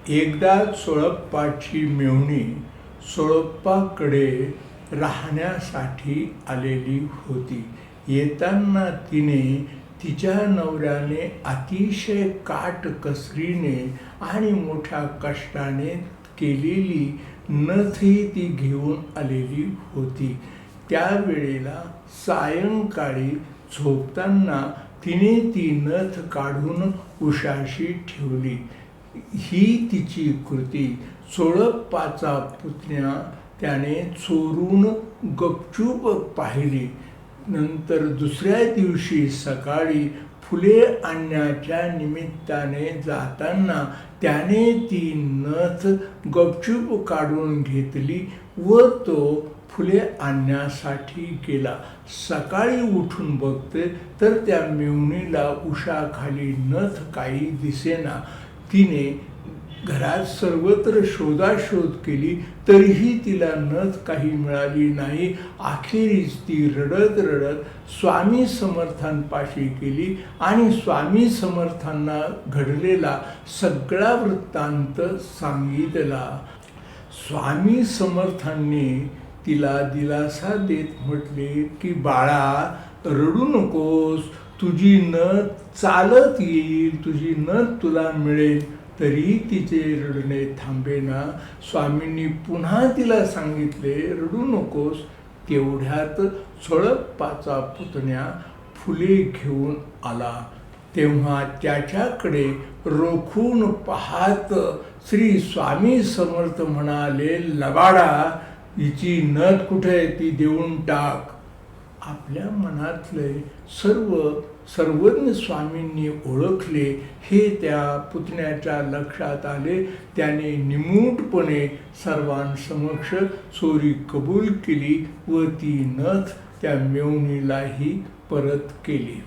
एकदा सोळप्पाची मेव्हणी सोळप्पाकडे राहण्यासाठी आलेली होती. येताना तिने तिच्या नवऱ्याने अतिशय काटकसरीने आणि मोठ्या कष्टाने केलेली नथही ती घेऊन आलेली होती. त्यावेळेला सायंकाळी झोपताना तिने ती नथ काढून उशाशी ठेवली. ही तिची कृती सोळप्पाचा पुतण्या त्याने चोरून गपचूप पाहिली. नंतर दुसऱ्या दिवशी सकाळी फुले आणण्याच्या निमित्ताने जाताना त्याने ती नथ गपचूप काढून घेतली व तो फुले आणण्यासाठी गेला. सकाळी उठून बघते तर त्या मेव्हणीला उशाखाली नथ काही दिसेना. तिने घरात सर्वत्र शोधाशोध केली तरीही तिला नथ काही मिळाली नाही. अखेरीस ती रडत रडत स्वामी समर्थांपाशी गेली आणि स्वामी समर्थांना घडलेला सगळा वृत्तांत सांगितला. स्वामी समर्थांनी तिला दिलासा देत म्हटले की बाळा, रडू नकोस, तुझी नथ चालत येईल, तुझी नथ तुला मिळेल. तरी तिचे रडणे थांबेना. स्वामींनी पुन्हा तिला सांगितले, रडू नकोस. तेवढ्यात सोळप्पाचा पुतण्या फुले घेऊन आला. तेव्हा त्याच्याकडे रोखून पाहत श्री स्वामी समर्थ म्हणाले, लबाडा, हिची नथ कुठे, ती देऊन टाक. आपल्या मनातले सर्वज्ञ स्वामींनी ओळखले हे त्या पुतण्याच्या लक्षात आले. त्याने निमूटपणे सर्वांसमक्ष चोरी कबूल केली व ती नथ त्या मेव्हणीलाही परत केली.